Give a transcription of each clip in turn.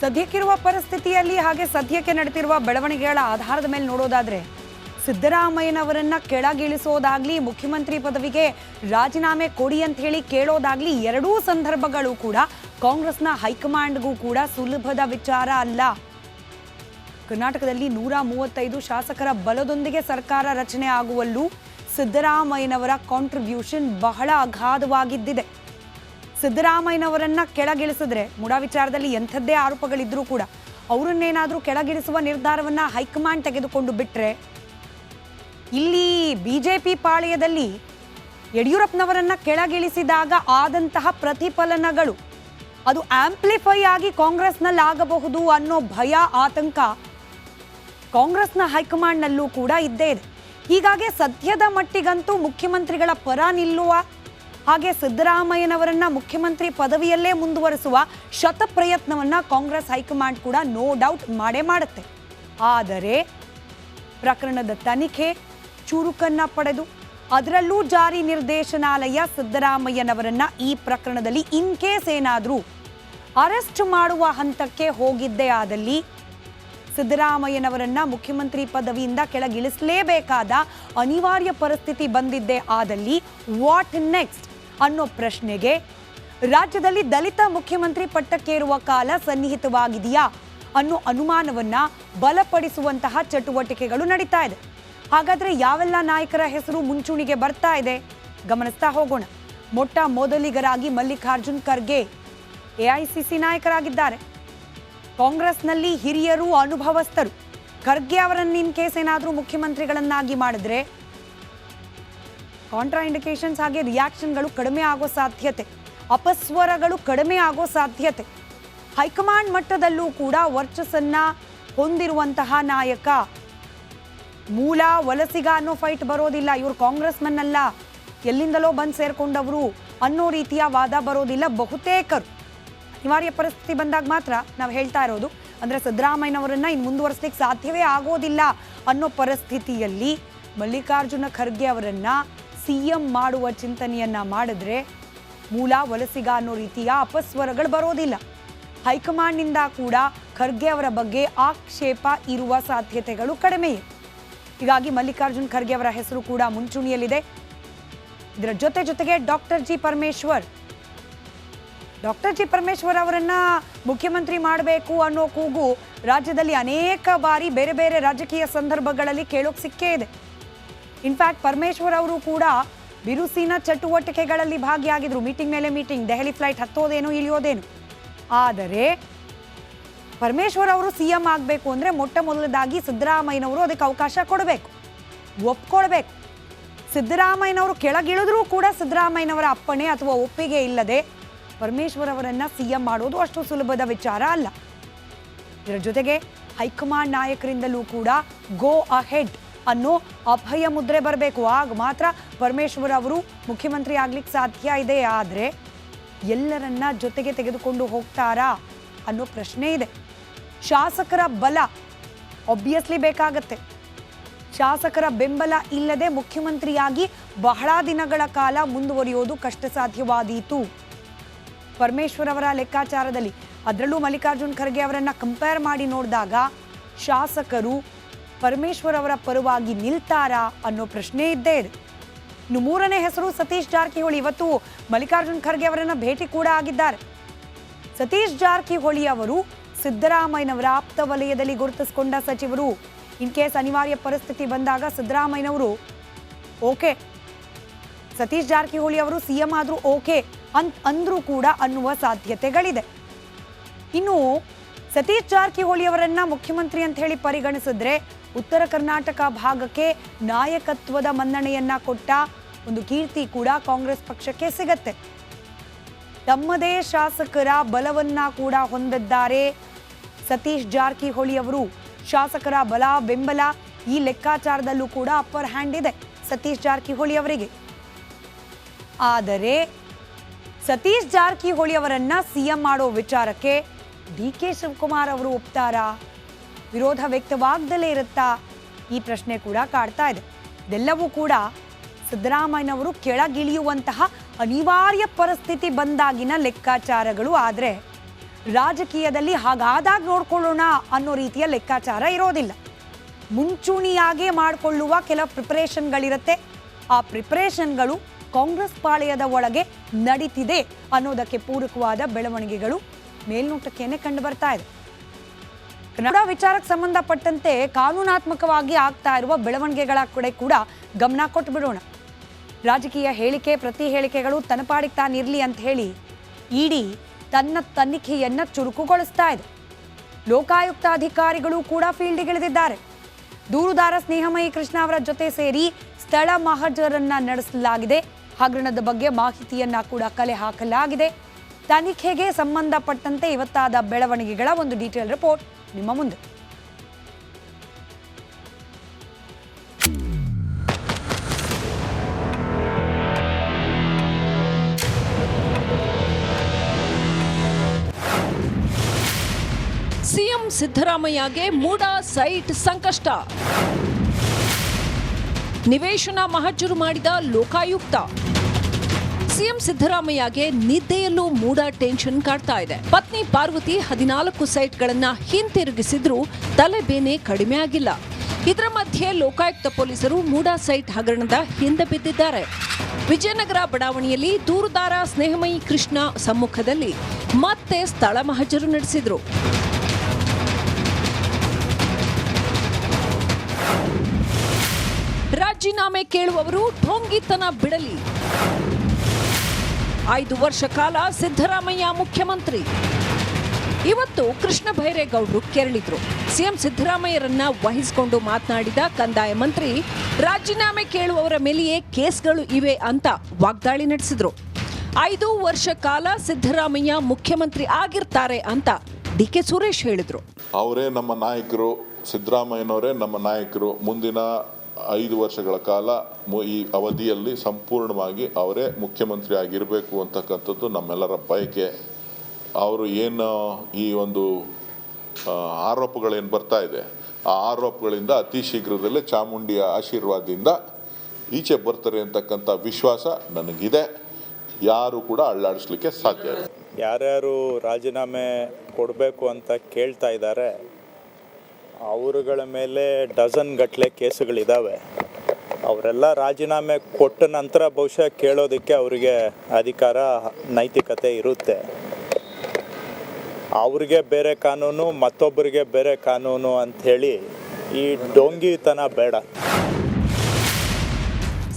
ಸದ್ಯಕ್ಕಿರುವ ಪರಿಸ್ಥಿತಿಯಲ್ಲಿ ಹಾಗೆ ಸದ್ಯಕ್ಕೆ ನಡೆದಿರುವ ಬೆಳವಣಿಗೆಗಳ ಆಧಾರದ ಮೇಲೆ ನೋಡೋದಾದ್ರೆ ಸಿದ್ದರಾಮಯ್ಯನವರನ್ನ ಕೆಳಗಿಳಿಸೋದಾಗ್ಲಿ ಮುಖ್ಯಮಂತ್ರಿ ಪದವಿಗೆ ರಾಜೀನಾಮೆ ಕೊಡಿ ಅಂತ ಹೇಳಿ ಕೇಳೋದಾಗ್ಲಿ ಎರಡೂ ಸಂದರ್ಭಗಳು ಕೂಡ ಕಾಂಗ್ರೆಸ್ನ ಹೈಕಮಾಂಡ್ಗೂ ಕೂಡ ಸುಲಭದ ವಿಚಾರ ಅಲ್ಲ. ಕರ್ನಾಟಕದಲ್ಲಿ 135 ಶಾಸಕರ ಬಲದೊಂದಿಗೆ ಸರ್ಕಾರ ರಚನೆ ಆಗುವಲ್ಲೂ ಸಿದ್ದರಾಮಯ್ಯನವರ ಕಾಂಟ್ರಿಬ್ಯೂಷನ್ ಬಹಳ ಅಗಾಧವಾಗಿದ್ದಿದೆ. ಸಿದ್ದರಾಮಯ್ಯನವರನ್ನ ಕೆಳಗಿಳಿಸಿದ್ರೆ ಮುಡಾ ವಿಚಾರದಲ್ಲಿ ಎಂಥದ್ದೇ ಆರೋಪಗಳಿದ್ರೂ ಕೂಡ ಅವರನ್ನೇನಾದರೂ ಕೆಳಗಿಳಿಸುವ ನಿರ್ಧಾರವನ್ನ ಹೈಕಮಾಂಡ್ ತೆಗೆದುಕೊಂಡು ಬಿಟ್ರೆ, ಇಲ್ಲಿ ಬಿಜೆಪಿ ಪಾಳೆಯದಲ್ಲಿ ಯಡಿಯೂರಪ್ಪನವರನ್ನ ಕೆಳಗಿಳಿಸಿದಾಗ ಆದಂತಹ ಪ್ರತಿಫಲನಗಳು ಅದು ಆಂಪ್ಲಿಫೈ ಆಗಿ ಕಾಂಗ್ರೆಸ್ನಲ್ಲಿ ಆಗಬಹುದು ಅನ್ನೋ ಭಯ ಆತಂಕ ಕಾಂಗ್ರೆಸ್ನ ಹೈಕಮಾಂಡ್ನಲ್ಲೂ ಕೂಡ ಇದ್ದೇ ಇದೆ. ಹೀಗಾಗಿ ಸದ್ಯದ ಮಟ್ಟಿಗಂತೂ ಮುಖ್ಯಮಂತ್ರಿಗಳ ಪರ ನಿಲ್ಲುವ ಹಾಗೆ ಸಿದ್ದರಾಮಯ್ಯನವರನ್ನ ಮುಖ್ಯಮಂತ್ರಿ ಪದವಿಯಲ್ಲೇ ಮುಂದುವರಿಸುವ ಶತ ಪ್ರಯತ್ನವನ್ನ ಕಾಂಗ್ರೆಸ್ ಹೈಕಮಾಂಡ್ ಕೂಡ ನೋ ಡೌಟ್ ಮಾಡೇ ಮಾಡುತ್ತೆ. ಆದರೆ ಪ್ರಕರಣದ ತನಿಖೆ ಚುರುಕನ್ನ ಪಡೆದು ಅದರಲ್ಲೂ ಜಾರಿ ನಿರ್ದೇಶನಾಲಯ ಸಿದ್ದರಾಮಯ್ಯನವರನ್ನ ಈ ಪ್ರಕರಣದಲ್ಲಿ ಇನ್ ಕೇಸ್ ಏನಾದರೂ ಅರೆಸ್ಟ್ ಮಾಡುವ ಹಂತಕ್ಕೆ ಹೋಗಿದ್ದೇ ಆದಲ್ಲಿ ಸಿದ್ದರಾಮಯ್ಯನವರನ್ನ ಮುಖ್ಯಮಂತ್ರಿ ಪದವಿಯಿಂದ ಕೆಳಗಿಳಿಸಲೇಬೇಕಾದ ಅನಿವಾರ್ಯ ಪರಿಸ್ಥಿತಿ ಬಂದಿದ್ದೇ ಆದಲ್ಲಿ ವಾಟ್ ನೆಕ್ಸ್ಟ್ ಅನ್ನೋ ಪ್ರಶ್ನೆಗೆ ರಾಜ್ಯದಲ್ಲಿ ದಲಿತ ಮುಖ್ಯಮಂತ್ರಿ ಪಟ್ಟಕ್ಕೇರುವ ಕಾಲ ಸನ್ನಿಹಿತವಾಗಿದೆಯಾ ಅನ್ನೋ ಅನುಮಾನವನ್ನ ಬಲಪಡಿಸುವಂತಹ ಚಟುವಟಿಕೆಗಳು ನಡೀತಾ ಇದೆ. ಹಾಗಾದ್ರೆ ಯಾವೆಲ್ಲ ನಾಯಕರ ಹೆಸರು ಮುಂಚೂಣಿಗೆ ಬರ್ತಾ ಇದೆ ಗಮನಿಸ್ತಾ ಹೋಗೋಣ. ಮೊಟ್ಟ ಮೊದಲಿಗರಾಗಿ ಮಲ್ಲಿಕಾರ್ಜುನ್ ಖರ್ಗೆ ಎಐಸಿಸಿ ನಾಯಕರಾಗಿದ್ದಾರೆ. ಕಾಂಗ್ರೆಸ್ನಲ್ಲಿ ಹಿರಿಯರು ಅನುಭವಸ್ಥರು. ಖರ್ಗೆ ಅವರನ್ನು ಇನ್ ಕೇಸ್ ಏನಾದರೂ ಮುಖ್ಯಮಂತ್ರಿಗಳನ್ನಾಗಿ ಮಾಡಿದ್ರೆ ಕಾಂಟ್ರಾ ಇಂಡಿಕೇಶನ್ಸ್ ಹಾಗೆ ರಿಯಾಕ್ಷನ್ಗಳು ಕಡಿಮೆ ಆಗೋ ಸಾಧ್ಯತೆ, ಅಪಸ್ವರಗಳು ಕಡಿಮೆ ಆಗೋ ಸಾಧ್ಯತೆ. ಹೈಕಮಾಂಡ್ ಮಟ್ಟದಲ್ಲೂ ಕೂಡ ವರ್ಚಸ್ಸನ್ನ ಹೊಂದಿರುವಂತಹ ನಾಯಕ. ಮೂಲ ವಲಸಿಗ ಅನ್ನೋ ಫೈಟ್ ಬರೋದಿಲ್ಲ, ಇವರು ಕಾಂಗ್ರೆಸ್ ಮನ್ನಲ್ಲ, ಎಲ್ಲಿಂದಲೋ ಬಂದು ಸೇರ್ಕೊಂಡವರು ಅನ್ನೋ ರೀತಿಯ ವಾದ ಬರೋದಿಲ್ಲ ಬಹುತೇಕರು. ಅನಿವಾರ್ಯ ಪರಿಸ್ಥಿತಿ ಬಂದಾಗ ಮಾತ್ರ ನಾವು ಹೇಳ್ತಾ ಇರೋದು. ಅಂದರೆ ಸಿದ್ದರಾಮಯ್ಯನವರನ್ನ ಇನ್ನು ಮುಂದುವರಿಸಲಿಕ್ಕೆ ಸಾಧ್ಯವೇ ಆಗೋದಿಲ್ಲ ಅನ್ನೋ ಪರಿಸ್ಥಿತಿಯಲ್ಲಿ ಮಲ್ಲಿಕಾರ್ಜುನ ಖರ್ಗೆ ಅವರನ್ನ ಸಿಎಂ ಮಾಡುವ ಚಿಂತನೆಯನ್ನ ಮಾಡಿದ್ರೆ ಮೂಲ ವಲಸಿಗ ಅನ್ನೋ ರೀತಿಯ ಅಪಸ್ವರಗಳು ಬರೋದಿಲ್ಲ. ಹೈಕಮಾಂಡ್ನಿಂದ ಕೂಡ ಖರ್ಗೆ ಅವರ ಬಗ್ಗೆ ಆಕ್ಷೇಪ ಇರುವ ಸಾಧ್ಯತೆಗಳು ಕಡಿಮೆಯೇ. ಹೀಗಾಗಿ ಮಲ್ಲಿಕಾರ್ಜುನ್ ಖರ್ಗೆ ಅವರ ಹೆಸರು ಕೂಡ ಮುಂಚೂಣಿಯಲ್ಲಿದೆ. ಇದರ ಜೊತೆಗೆ ಡಾಕ್ಟರ್ ಜಿ ಪರಮೇಶ್ವರ್ ಅವರನ್ನ ಮುಖ್ಯಮಂತ್ರಿ ಮಾಡಬೇಕು ಅನ್ನೋ ಕೂಗು ರಾಜ್ಯದಲ್ಲಿ ಅನೇಕ ಬಾರಿ ಬೇರೆ ಬೇರೆ ರಾಜಕೀಯ ಸಂದರ್ಭಗಳಲ್ಲಿ ಕೇಳೋಕೆ ಸಿಕ್ಕೇ ಇದೆ. ಇನ್ಫ್ಯಾಕ್ಟ್ ಪರಮೇಶ್ವರ್ ಅವರು ಕೂಡ ಬಿರುಸಿನ ಚಟುವಟಿಕೆಗಳಲ್ಲಿ ಭಾಗಿಯಾಗಿದ್ರು. ಮೀಟಿಂಗ್ ಮೇಲೆ ಮೀಟಿಂಗ್, ದೆಹಲಿ ಫ್ಲೈಟ್ ಹತ್ತೋದೇನು ಇಳಿಯೋದೇನು. ಆದರೆ ಪರಮೇಶ್ವರ್ ಅವರು ಸಿಎಂ ಆಗಬೇಕು ಅಂದರೆ ಮೊಟ್ಟ ಮೊದಲದಾಗಿ ಸಿದ್ದರಾಮಯ್ಯನವರು ಅದಕ್ಕೆ ಅವಕಾಶ ಕೊಡಬೇಕು, ಒಪ್ಕೊಳ್ಬೇಕು. ಸಿದ್ದರಾಮಯ್ಯನವರು ಕೆಳಗಿಳಿದ್ರೂ ಕೂಡ ಸಿದ್ದರಾಮಯ್ಯನವರ ಅಪ್ಪಣೆ ಅಥವಾ ಒಪ್ಪಿಗೆ ಇಲ್ಲದೆ ಪರಮೇಶ್ವರ್ ಅವರನ್ನ ಸಿಎಂ ಮಾಡೋದು ಅಷ್ಟು ಸುಲಭದ ವಿಚಾರ ಅಲ್ಲ. ಇದರ ಜೊತೆಗೆ ಹೈಕಮಾಂಡ್ ನಾಯಕರಿಂದಲೂ ಕೂಡ ಗೋ ಅಹೆಡ್ ಅನ್ನೋ ಅಭಯ ಮುದ್ರೆ ಬರಬೇಕು. ಆಗ ಮಾತ್ರ ಪರಮೇಶ್ವರ್ ಅವರು ಮುಖ್ಯಮಂತ್ರಿ ಆಗ್ಲಿಕ್ಕೆ ಸಾಧ್ಯ ಇದೆ. ಆದರೆ ಎಲ್ಲರನ್ನ ಜೊತೆಗೆ ತೆಗೆದುಕೊಂಡು ಹೋಗ್ತಾರಾ ಅನ್ನೋ ಪ್ರಶ್ನೆ ಇದೆ. ಶಾಸಕರ ಬಲ ಆಬ್ವಿಯಸ್ಲಿ ಬೇಕಾಗತ್ತೆ. ಶಾಸಕರ ಬೆಂಬಲ ಇಲ್ಲದೆ ಮುಖ್ಯಮಂತ್ರಿಯಾಗಿ ಬಹಳ ದಿನಗಳ ಕಾಲ ಮುಂದುವರಿಯೋದು ಕಷ್ಟ ಸಾಧ್ಯವಾದೀತು. ಪರಮೇಶ್ವರ್ ಅವರ ಲೆಕ್ಕಾಚಾರದಲ್ಲಿ, ಅದರಲ್ಲೂ ಮಲ್ಲಿಕಾರ್ಜುನ್ ಖರ್ಗೆ ಅವರನ್ನ ಕಂಪೇರ್ ಮಾಡಿ ನೋಡಿದಾಗ ಶಾಸಕರು ಪರಮೇಶ್ವರ್ ಅವರ ಪರವಾಗಿ ನಿಲ್ತಾರಾ ಅನ್ನೋ ಪ್ರಶ್ನೆ ಇದ್ದೇ ಇದೆ. ಇನ್ನು ಮೂರನೇ ಹೆಸರು ಸತೀಶ್ ಜಾರಕಿಹೊಳಿ. ಇವತ್ತು ಮಲ್ಲಿಕಾರ್ಜುನ್ ಖರ್ಗೆ ಅವರನ್ನ ಭೇಟಿ ಕೂಡ ಆಗಿದ್ದಾರೆ. ಸತೀಶ್ ಜಾರಕಿಹೊಳಿ ಅವರು ಸಿದ್ದರಾಮಯ್ಯನವರ ಆಪ್ತ ವಲಯದಲ್ಲಿ ಗುರುತಿಸಿಕೊಂಡ ಸಚಿವರು. ಇನ್ ಕೇಸ್ ಅನಿವಾರ್ಯ ಪರಿಸ್ಥಿತಿ ಬಂದಾಗ ಸಿದ್ದರಾಮಯ್ಯನವರು ಓಕೆ, ಸತೀಶ್ ಜಾರಕಿಹೊಳಿ ಅವರು ಸಿಎಂ ಆದರೂ ಓಕೆ ಅಂದ್ರೂ ಕೂಡ ಅನ್ನುವ ಸಾಧ್ಯತೆಗಳಿದೆ. ಇನ್ನು ಸತೀಶ್ ಜಾರಕಿಹೊಳಿ ಅವರನ್ನ ಮುಖ್ಯಮಂತ್ರಿ ಅಂತ ಹೇಳಿ ಪರಿಗಣಿಸಿದ್ರೆ ಉತ್ತರ ಕರ್ನಾಟಕ ಭಾಗಕ್ಕೆ ನಾಯಕತ್ವದ ಮನ್ನಣೆಯನ್ನ ಕೊಟ್ಟ ಒಂದು ಕೀರ್ತಿ ಕೂಡ ಕಾಂಗ್ರೆಸ್ ಪಕ್ಷಕ್ಕೆ ಸಿಗತ್ತೆ. ತಮ್ಮದೇ ಶಾಸಕರ ಬಲವನ್ನ ಕೂಡ ಹೊಂದಿದ್ದಾರೆ ಸತೀಶ್ ಜಾರಕಿಹೊಳಿ ಅವರು. ಶಾಸಕರ ಬಲ ಬೆಂಬಲ ಈ ಲೆಕ್ಕಾಚಾರದಲ್ಲೂ ಕೂಡ ಅಪ್ಪರ್ ಹ್ಯಾಂಡ್ ಇದೆ ಸತೀಶ್ ಜಾರಕಿಹೊಳಿ ಅವರಿಗೆ. ಆದರೆ ಸತೀಶ್ ಜಾರಕಿಹೊಳಿ ಅವರನ್ನ ಸಿಎಂ ಮಾಡೋ ವಿಚಾರಕ್ಕೆ ಡಿ.ಕೆ. ಶಿವಕುಮಾರ್ ಅವರು ಒಪ್ತಾರಾ, ವಿರೋಧ ವ್ಯಕ್ತವಾಗದಲ್ಲೇ ಇರುತ್ತಾ, ಈ ಪ್ರಶ್ನೆ ಕೂಡ ಕಾಡ್ತಾ ಇದೆ. ಇದೆಲ್ಲವೂ ಕೂಡ ಸಿದ್ದರಾಮಯ್ಯನವರು ಕೆಳಗಿಳಿಯುವಂತಹ ಅನಿವಾರ್ಯ ಪರಿಸ್ಥಿತಿ ಬಂದಾಗಿನ ಲೆಕ್ಕಾಚಾರಗಳು. ಆದರೆ ರಾಜಕೀಯದಲ್ಲಿ ಹಾಗಾದಾಗ ನೋಡ್ಕೊಳ್ಳೋಣ ಅನ್ನೋ ರೀತಿಯ ಲೆಕ್ಕಾಚಾರ ಇರೋದಿಲ್ಲ. ಮುಂಚೂಣಿಯಾಗೇ ಮಾಡಿಕೊಳ್ಳುವ ಕೆಲವು ಪ್ರಿಪರೇಷನ್ಗಳಿರುತ್ತೆ. ಆ ಪ್ರಿಪರೇಷನ್ಗಳು ಕಾಂಗ್ರೆಸ್ ಪಾಳೆಯದ ಒಳಗೆ ನಡೀತಿದೆ ಅನ್ನೋದಕ್ಕೆ ಪೂರಕವಾದ ಬೆಳವಣಿಗೆಗಳು ಮೇಲ್ನೋಟಕ್ಕೇನೆ ಕಂಡು ಬರ್ತಾ ಇದೆ. ಕನ್ನಡ ವಿಚಾರಕ್ಕೆ ಸಂಬಂಧಪಟ್ಟಂತೆ ಕಾನೂನಾತ್ಮಕವಾಗಿ ಆಗ್ತಾ ಇರುವ ಬೆಳವಣಿಗೆಗಳ ಕಡೆ ಕೂಡ ಗಮನ ಕೊಟ್ಟು ಬಿಡೋಣ. ರಾಜಕೀಯ ಹೇಳಿಕೆ ಪ್ರತಿ ಹೇಳಿಕೆಗಳು ತನ್ನಪಾಡಿಗೆ ತಾನಿರಲಿ ಅಂತ ಹೇಳಿ ಇಡಿ ತನ್ನ ತನಿಖೆಯನ್ನ ಚುರುಕುಗೊಳಿಸ್ತಾ ಇದೆ. ಲೋಕಾಯುಕ್ತ ಅಧಿಕಾರಿಗಳು ಕೂಡ ಫೀಲ್ಡ್ಗಿಳಿದಿದ್ದಾರೆ. ದೂರುದಾರ ಸ್ನೇಹಮಯಿ ಕೃಷ್ಣ ಅವರ ಜೊತೆ ಸೇರಿ ಸ್ಥಳ ಮಹಜರನ್ನ ನಡೆಸಲಾಗಿದೆ. ಹಗರಣದ ಬಗ್ಗೆ ಮಾಹಿತಿಯನ್ನ ಕೂಡ ಕಲೆ ಹಾಕಲಾಗಿದೆ. ತನಿಖೆಗೆ ಸಂಬಂಧಪಟ್ಟಂತೆ ಇವತ್ತಾದ ಬೆಳವಣಿಗೆಗಳ ಒಂದು ಡೀಟೇಲ್ ರಿಪೋರ್ಟ್ ನಿಮ್ಮ ಮುಂದೆ. ಸಿಎಂ ಸಿದ್ದರಾಮಯ್ಯಗೆ ಮೂಡಾ ಸೈಟ್ ಸಂಕಷ್ಟ. ನಿವೇಶನ ಮಹಜರು ಮಾಡಿದ ಲೋಕಾಯುಕ್ತ. ಸಿಎಂ ಸಿದ್ದರಾಮಯ್ಯಗೆ ನಿದ್ದೆಯಲ್ಲೂ ಮೂಡಾ ಟೆನ್ಷನ್ ಕಾಡ್ತಾ ಇದೆ. ಪತ್ನಿ ಪಾರ್ವತಿ 14 ಸೈಟ್ಗಳನ್ನ ಹಿಂತಿರುಗಿಸಿದ್ರೂ ತಲೆಬೇನೆ ಕಡಿಮೆ ಆಗಿಲ್ಲ. ಇದರ ಮಧ್ಯೆ ಲೋಕಾಯುಕ್ತ ಪೊಲೀಸರು ಮೂಡಾ ಸೈಟ್ ಹಗರಣದ ಹಿಂದೆ ಬಿದ್ದಿದ್ದಾರೆ. ವಿಜಯನಗರ ಬಡಾವಣೆಯಲ್ಲಿ ದೂರುದಾರ ಸ್ನೇಹಮಯಿ ಕೃಷ್ಣ ಸಮ್ಮುಖದಲ್ಲಿ ಮತ್ತೆ ಸ್ಥಳ ಮಹಜರು ನಡೆಸಿದ್ರು. ರಾಜೀನಾಮೆ ಕೇಳುವವರು ಢೋಂಗಿತನ ಬಿಡಲಿ. 5 ವರ್ಷ ಕಾಲ ಸಿದ್ದರಾಮಯ್ಯ ಮುಖ್ಯಮಂತ್ರಿ. ಇವತ್ತು ಕೃಷ್ಣ ಬೈರೇಗೌಡರು ಕೆರಳಿದ್ರು. ಸಿಎಂ ಸಿದ್ದರಾಮಯ್ಯರನ್ನ ವಹಿಸಿಕೊಂಡು ಮಾತನಾಡಿದ ಕಂದಾಯ ಮಂತ್ರಿ, ರಾಜೀನಾಮೆ ಕೇಳುವವರ ಮೇಲೆಯೇ ಕೇಸ್ಗಳು ಇವೆ ಅಂತ ವಾಗ್ದಾಳಿ ನಡೆಸಿದ್ರು. 5 ವರ್ಷ ಕಾಲ ಸಿದ್ದರಾಮಯ್ಯ ಮುಖ್ಯಮಂತ್ರಿ ಆಗಿರ್ತಾರೆ ಅಂತ ಡಿಕೆ ಸುರೇಶ್ ಹೇಳಿದ್ರು. ಅವರೇ ನಮ್ಮ ನಾಯಕರು, ಸಿದ್ದರಾಮಯ್ಯನವರೇ ನಮ್ಮ ನಾಯಕರು. ಮುಂದಿನ 5 ವರ್ಷಗಳ ಕಾಲ ಈ ಅವಧಿಯಲ್ಲಿ ಸಂಪೂರ್ಣವಾಗಿ ಅವರೇ ಮುಖ್ಯಮಂತ್ರಿ ಆಗಿರಬೇಕು ಅಂತಕ್ಕಂಥದ್ದು ನಮ್ಮೆಲ್ಲರ ಬಯಕೆ. ಅವರು ಏನು ಈ ಒಂದು ಆರೋಪಗಳೇನು ಬರ್ತಾ ಇದೆ, ಆ ಆರೋಪಗಳಿಂದ ಅತಿ ಶೀಘ್ರದಲ್ಲೇ ಚಾಮುಂಡಿಯ ಆಶೀರ್ವಾದದಿಂದ ಈಚೆ ಬರ್ತಾರೆ ಅಂತಕ್ಕಂಥ ವಿಶ್ವಾಸ ನನಗಿದೆ. ಯಾರು ಕೂಡ ಅಳ್ಳಾಡಿಸ್ಲಿಕ್ಕೆ ಸಾಧ್ಯ ಇಲ್ಲ. ಯಾರ್ಯಾರು ರಾಜೀನಾಮೆ ಕೊಡಬೇಕು ಅಂತ ಕೇಳ್ತಾ ಇದ್ದಾರೆ ಅವರುಗಳ ಮೇಲೆ ಡಜನ್ ಗಟ್ಟಲೆ ಕೇಸುಗಳಿದ್ದಾವೆ. ಅವರೆಲ್ಲ ರಾಜೀನಾಮೆ ಕೊಟ್ಟ ನಂತರ ಬಹುಶಃ ಕೇಳೋದಕ್ಕೆ ಅವರಿಗೆ ಅಧಿಕಾರ ನೈತಿಕತೆ ಇರುತ್ತೆ. ಅವ್ರಿಗೆ ಬೇರೆ ಕಾನೂನು, ಮತ್ತೊಬ್ಬರಿಗೆ ಬೇರೆ ಕಾನೂನು ಅಂಥೇಳಿ ಈ ಡೋಂಗಿತನ ಬೇಡ.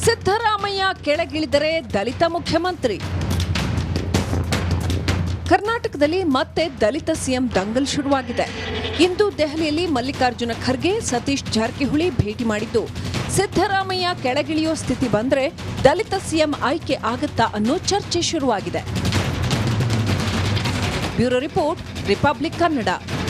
ಸಿದ್ದರಾಮಯ್ಯ ಕೆಳಗಿಳಿದರೆ ದಲಿತ ಮುಖ್ಯಮಂತ್ರಿ. ಕರ್ನಾಟಕದಲ್ಲಿ ಮತ್ತೆ ದಲಿತ ಸಿಎಂ ದಂಗಲ್ ಶುರುವಾಗಿದೆ. ಇಂದು ದೆಹಲಿಯಲ್ಲಿ ಮಲ್ಲಿಕಾರ್ಜುನ ಖರ್ಗೆ, ಸತೀಶ್ ಜಾರಕಿಹೊಳಿ ಭೇಟಿ ಮಾಡಿದ್ದು, ಸಿದ್ದರಾಮಯ್ಯ ಕೆಳಗಿಳಿಯೋ ಸ್ಥಿತಿ ಬಂದ್ರೆ ದಲಿತ ಸಿಎಂ ಆಯ್ಕೆ ಆಗತ್ತಾ ಅನ್ನೋ ಚರ್ಚೆ ಶುರುವಾಗಿದೆ. Bureau report, republic Kannada.